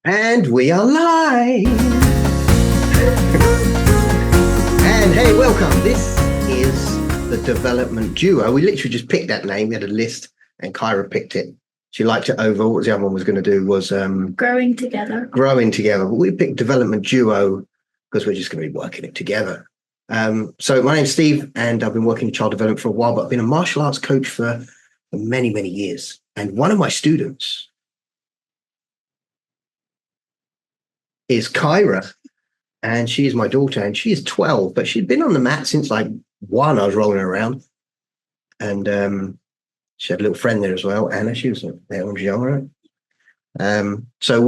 And we are live. And hey, welcome. This is the Development Duo. We literally just picked that name. We had a list and Kyra picked it. She liked it over. What was the other one was going to do was growing together. But we picked Development Duo because we're just going to be working it together. So my name's Steve and I've been working in child development for a while, but I've been a martial arts coach for many, many years. And one of my students is Kyra, and she is my daughter, and she is 12, but she'd been on the mat since like 1. I was rolling around, and she had a little friend there as well, Anna. She was there when she was younger. So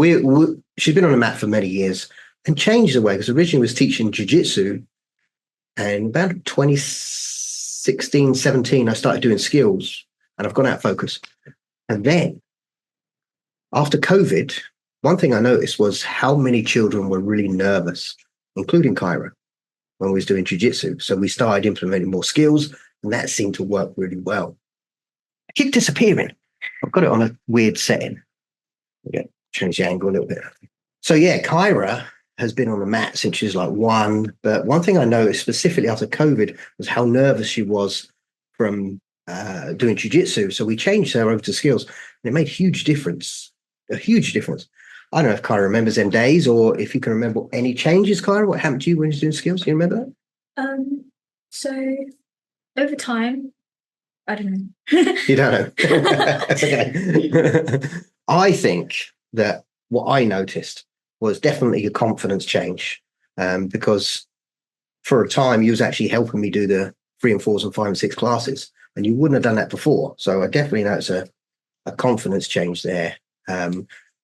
she's been on the mat for many years and changed the way, because originally was teaching jiu-jitsu, and about 2016, 17, I started doing skills, and I've gone out of focus. And then after COVID, one thing I noticed was how many children were really nervous, including Kyra, when we was doing jiu-jitsu. So we started implementing more skills, and that seemed to work really well. I keep disappearing. I've got it on a weird setting. Okay, change the angle a little bit. So yeah, Kyra has been on the mat since she was like 1. But one thing I noticed specifically after COVID was how nervous she was from doing jiu-jitsu. So we changed her over to skills, and it made a huge difference. I don't know if Kyra remembers them days, or if you can remember any changes, Kyra. What happened to you when you were doing skills? Do you remember that? So over time, I don't know. You don't know. That's okay. I think that what I noticed was definitely a confidence change, because for a time you was actually helping me do the 3 and 4s and 5 and 6 classes, and you wouldn't have done that before. So I definitely noticed a confidence change there.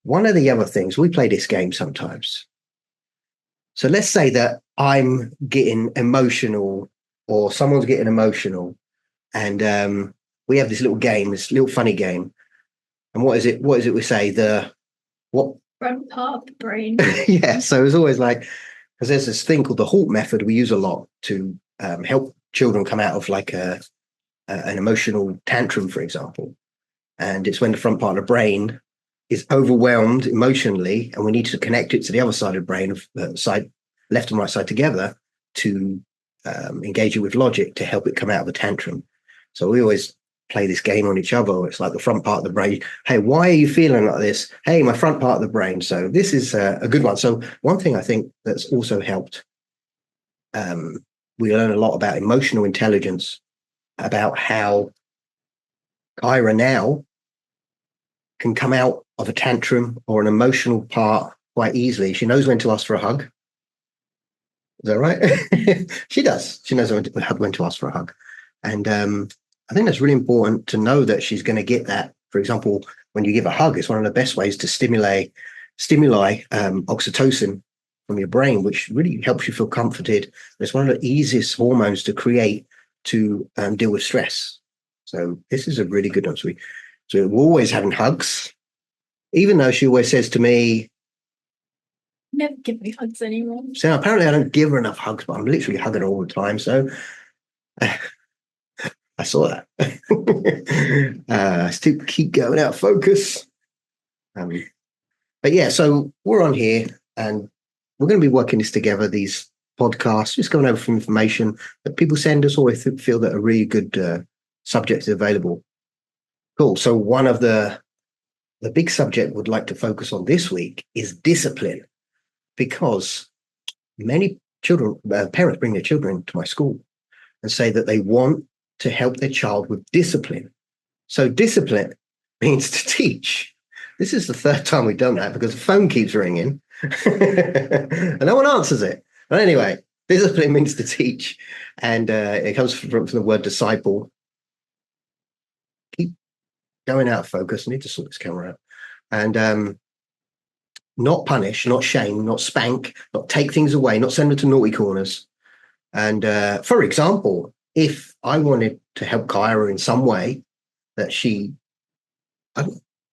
One of the other things, we play this game sometimes. So let's say that I'm getting emotional or someone's getting emotional, and we have this little game, this little funny game. And what is it we say? What? Front part of the brain. Yeah, so it's always like, because there's this thing called the Halt method we use a lot to help children come out of like an emotional tantrum, for example. And it's when the front part of the brain is overwhelmed emotionally, and we need to connect it to the other side of the brain, side left and right side together, to engage it with logic to help it come out of a tantrum. So we always play this game on each other. It's like the front part of the brain. Hey, why are you feeling like this? Hey, my front part of the brain. So this is a good one. So one thing I think that's also helped, we learn a lot about emotional intelligence, about how Kyra now can come out of a tantrum or an emotional part quite easily. She knows when to ask for a hug. Is that right? She does. She knows when to ask for a hug. And I think that's really important to know that she's going to get that. For example, when you give a hug, it's one of the best ways to stimuli oxytocin from your brain, which really helps you feel comforted. It's one of the easiest hormones to create to deal with stress. So this is a really good one. So we're always having hugs, even though she always says to me, never give me hugs anymore. So apparently I don't give her enough hugs, but I'm literally hugging her all the time. So I saw that. I still keep going out of focus. But yeah, so we're on here and we're going to be working this together, these podcasts, just going over some information that people send us, or they feel that a really good subject is available. Cool. So one of the big subject we'd like to focus on this week is discipline, because many parents bring their children to my school and say that they want to help their child with discipline. So discipline means to teach. This is the 3rd time we've done that, because the phone keeps ringing and no one answers it. But anyway, discipline means to teach, and it comes from the word disciple. Keep going out of focus. I need to sort this camera out. And not punish, not shame, not spank, not take things away, not send them to naughty corners. And for example, if I wanted to help Kyra in some way, that she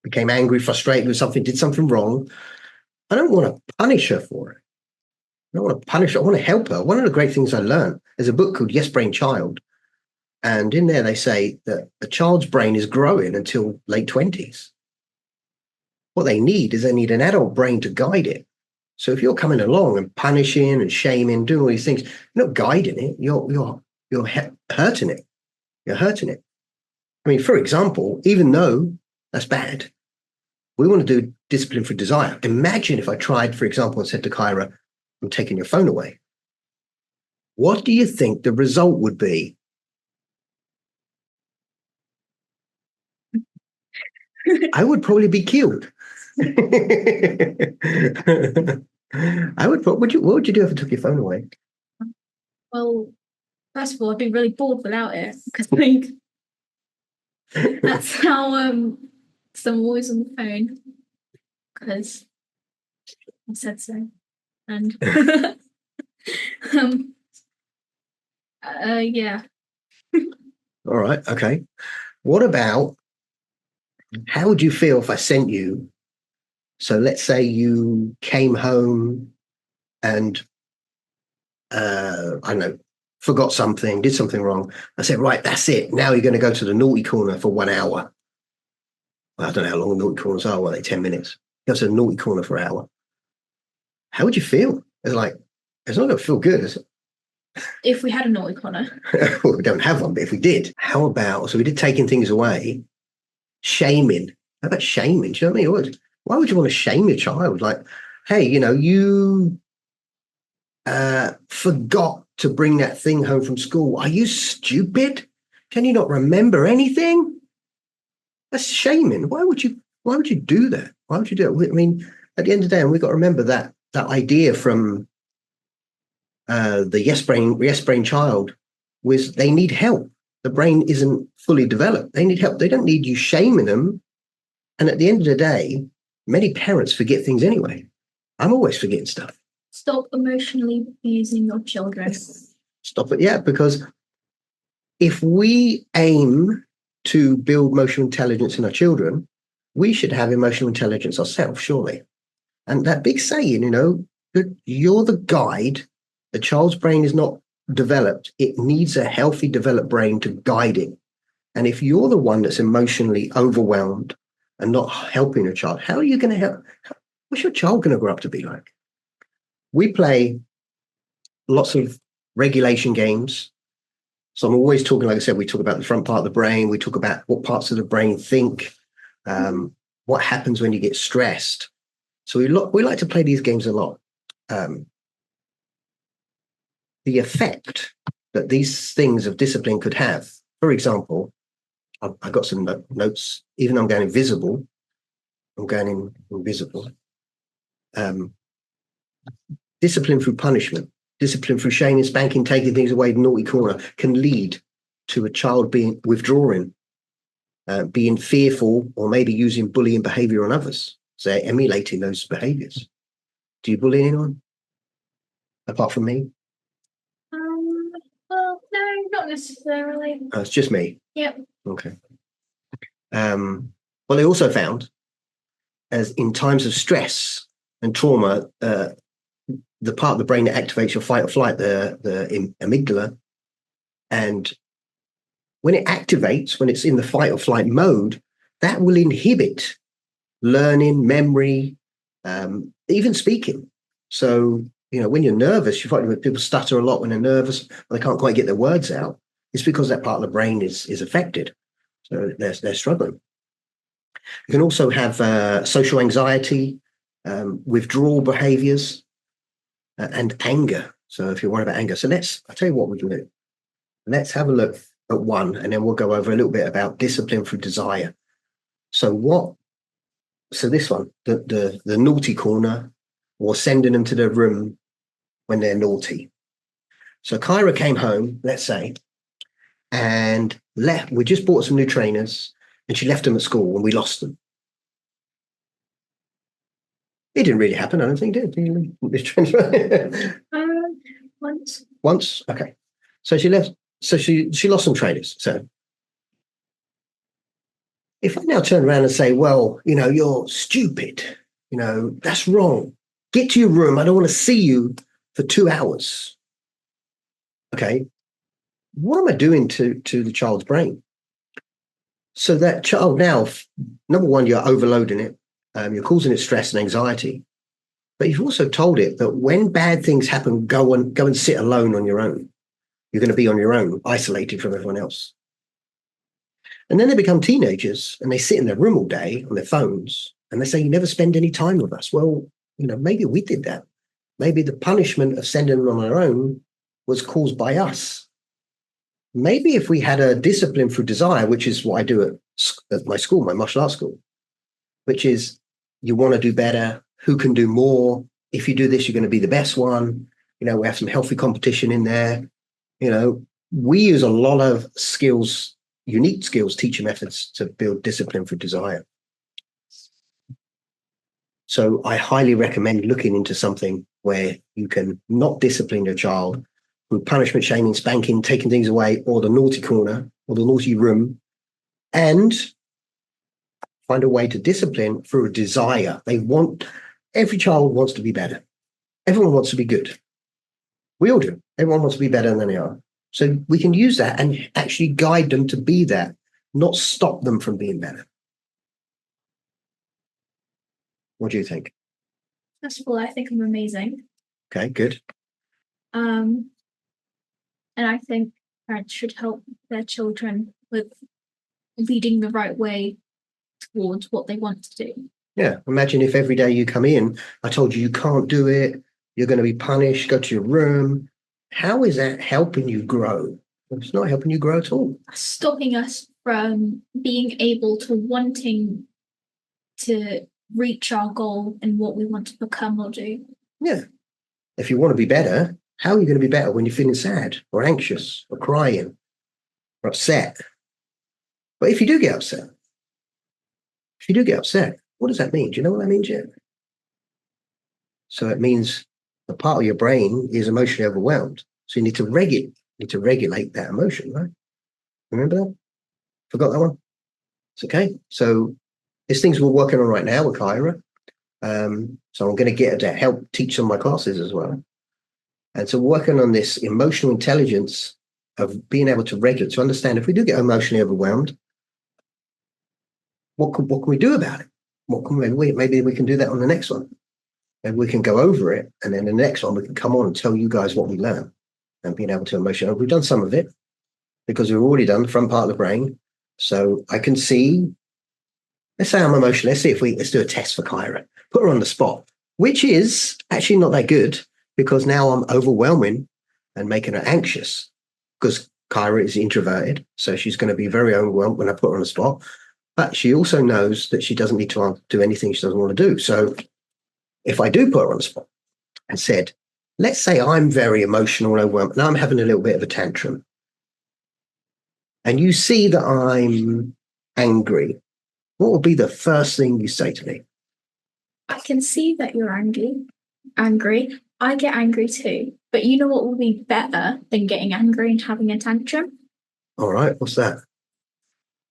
became angry, frustrated with something, did something wrong, I don't want to punish her for it. I don't want to punish her. I want to help her. One of the great things I learned, there's a book called Yes Brain Child. And in there, they say that a child's brain is growing until late 20s. What they need is they need an adult brain to guide it. So if you're coming along and punishing and shaming, doing all these things, you're not guiding it. You're hurting it. You're hurting it. I mean, for example, even though that's bad, we want to do discipline for desire. Imagine if I tried, for example, and said to Kyra, I'm taking your phone away. What do you think the result would be? I would probably be killed. I would. What would you do if I took your phone away? Well, first of all, I'd be really bored without it because like that's how so I'm always on the phone because I said so. And um yeah. All right. Okay. What about, how would you feel if I sent you? So let's say you came home and I don't know, forgot something, did something wrong. I said, right, that's it. Now you're going to go to the naughty corner for 1 hour. Well, I don't know how long the naughty corners are. Well, they 10 minutes. Go to the naughty corner for an hour. How would you feel? It's like, it's not going to feel good, is it? If we had a naughty corner. Well, we don't have one, but if we did, how about, so we did taking things away, shaming. How about shaming? Do you know what I mean? Why would you want to shame your child? Like, hey, you forgot to bring that thing home from school. Are you stupid? Can you not remember anything? That's shaming. Why would you do that? Why would you do it? I mean, at the end of the day, and we've got to remember that idea from the yes brain child was they need help. The brain isn't fully developed. They need help. They don't need you shaming them. And at the end of the day, many parents forget things anyway. I'm always forgetting stuff. Stop emotionally abusing your children. Stop it. Yeah, because if we aim to build emotional intelligence in our children, we should have emotional intelligence ourselves, surely. And that big saying, you're the guide. The child's brain is not developed. It needs a healthy, developed brain to guide it. And if you're the one that's emotionally overwhelmed and not helping a child, how are you going to help? What's your child going to grow up to be like? We play lots of regulation games. So I'm always talking, like I said, we talk about the front part of the brain. We talk about what parts of the brain think, what happens when you get stressed. So we like to play these games a lot. The effect that these things of discipline could have. For example, I've got some notes. Even though I'm going invisible, discipline through punishment, discipline through shaming, spanking, taking things away, the naughty corner can lead to a child being withdrawing, being fearful, or maybe using bullying behavior on others. So they're emulating those behaviors. Do you bully anyone apart from me? Well, no, not necessarily. Oh, it's just me. Yep. Okay. Well, they also found, as in times of stress and trauma, the part of the brain that activates your fight or flight, the amygdala, and when it activates, when it's in the fight or flight mode, that will inhibit learning, memory, even speaking. So, when you're nervous, you find people stutter a lot when they're nervous, or they can't quite get their words out. It's because that part of the brain is affected. So they're struggling. You can also have social anxiety, withdrawal behaviors, and anger. So if you're worried about anger, I'll tell you what we can do. Let's have a look at one, and then we'll go over a little bit about discipline through desire. So this one, the naughty corner, or sending them to their room when they're naughty. So Kyra came home, let's say, and we just bought some new trainers, and she left them at school and we lost them. It didn't really happen, I don't think, did it? Once. Once? Okay. So she left, so she lost some trainers. So if I now turn around and say, well, you're stupid, that's wrong. Get to your room. I don't want to see you for 2 hours. Okay. What am I doing to the child's brain? So that child now, number one, you're overloading it. You're causing it stress and anxiety. But you've also told it that when bad things happen, go and sit alone on your own. You're going to be on your own, isolated from everyone else. And then they become teenagers and they sit in their room all day on their phones and they say, you never spend any time with us. Well, maybe we did that. Maybe the punishment of sending them on their own was caused by us. Maybe if we had a discipline through desire, which is what I do at my school, my martial arts school, which is you want to do better, who can do more? If you do this, you're going to be the best one. We have some healthy competition in there. We use a lot of skills, unique skills, teacher methods to build discipline through desire. So I highly recommend looking into something where you can not discipline your child through punishment, shaming, spanking, taking things away, or the naughty corner, or the naughty room, and find a way to discipline through a desire. Every child wants to be better. Everyone wants to be good. We all do. Everyone wants to be better than they are. So we can use that and actually guide them to be that, not stop them from being better. What do you think? First of all, I think I'm amazing. Okay, good. And I think parents should help their children with leading the right way towards what they want to do. Yeah, imagine if every day you come in, I told you can't do it, you're going to be punished, go to your room. How is that helping you grow? It's not helping you grow at all. Stopping us from being able to wanting to reach our goal and what we want to become or do. Yeah. If you want to be better, how are you going to be better when you're feeling sad or anxious or crying or upset? But if you do get upset, what does that mean? Do you know what that means yet? So it means the part of your brain is emotionally overwhelmed. So you need to regulate that emotion, right? Remember that? Forgot that one? It's okay. So there's things we're working on right now with Kyra. So I'm going to get her to help teach some of my classes as well. And so working on this emotional intelligence of being able to regulate, to understand if we do get emotionally overwhelmed, what can we do about it? Maybe we can do that on the next one. And we can go over it. And then the next one, we can come on and tell you guys what we learned and being able to emotionally. We've done some of it because we've already done the front part of the brain. So I can see, let's say I'm emotional. Let's do a test for Kyra. Put her on the spot, which is actually not that good because now I'm overwhelming and making her anxious because Kyra is introverted. So she's going to be very overwhelmed when I put her on the spot. But she also knows that she doesn't need to do anything she doesn't want to do. So if I do put her on the spot and said, let's say I'm very emotional and overwhelmed and I'm having a little bit of a tantrum, and you see that I'm angry, what will be the first thing you say to me? I can see that you're angry. I get angry too. But you know what will be better than getting angry and having a tantrum? All right, what's that?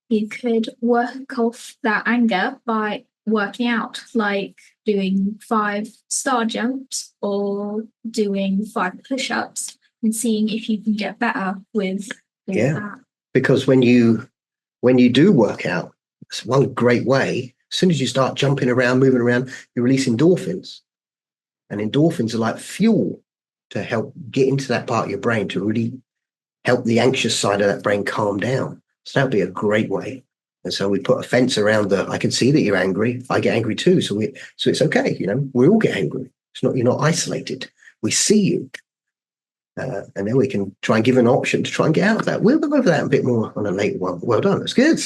You could work off that anger by working out, like doing 5 star jumps or doing 5 push-ups and seeing if you can get better with that. Because when you do work out, it's one great way. As soon as you start jumping around, moving around, you release endorphins. And endorphins are like fuel to help get into that part of your brain to really help the anxious side of that brain calm down. So that'd be a great way. And so we put a fence around I can see that you're angry. I get angry too. So it's okay. We all get angry. You're not isolated. We see you. And then we can try and give an option to try and get out of that. We'll go over that a bit more on a later one. Well done. That's good.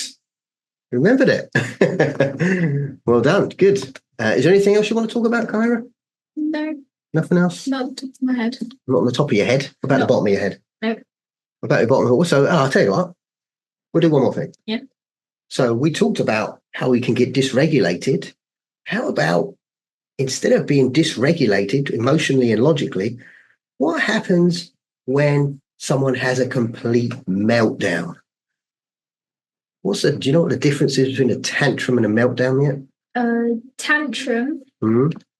Remembered it. Well done. Good. Is there anything else you want to talk about, Kyra? No. Nothing else? Not on the top of my head. Not on the top of your head? What about the bottom of your head? No. What about the bottom of it? So I'll tell you what. We'll do one more thing. Yeah. So we talked about how we can get dysregulated. How about instead of being dysregulated emotionally and logically, what happens when someone has a complete meltdown? Do you know what the difference is between a tantrum and a meltdown yet? A tantrum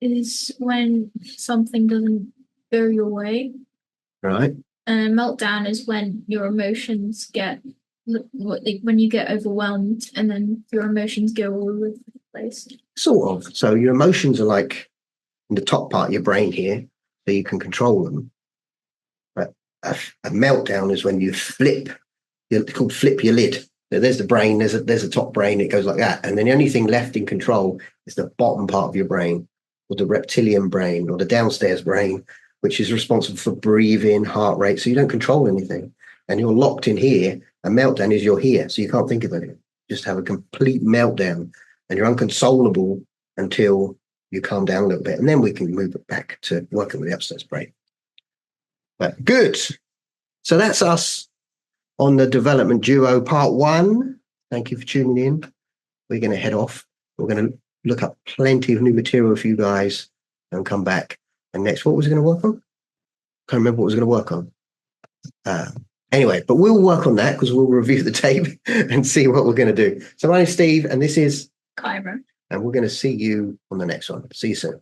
is when something doesn't go your way. Right. And a meltdown is when your emotions get when you get overwhelmed and then your emotions go all place. Sort of. So your emotions are like in the top part of your brain here, so you can control them. But a meltdown is when you flip. It's called flip your lid. So there's the brain. There's a top brain. It goes like that, and then the only thing left in control is the bottom part of your brain, or the reptilian brain, or the downstairs brain, which is responsible for breathing, heart rate. So you don't control anything, and you're locked in here. A meltdown is you're here, so you can't think of anything. Just have a complete meltdown, and you're unconsolable until you calm down a little bit, and then we can move it back to working with the upstairs brain. But good. So that's us on the development duo part 1. Thank you for tuning in. We're going to head off. We're going to look up plenty of new material for you guys and come back. And next, what was it going to work on? Can't remember what was going to work on. Anyway, but we'll work on that because we'll review the tape and see what we're going to do. So my name's Steve, and this is Kyra. And we're going to see you on the next one. See you soon.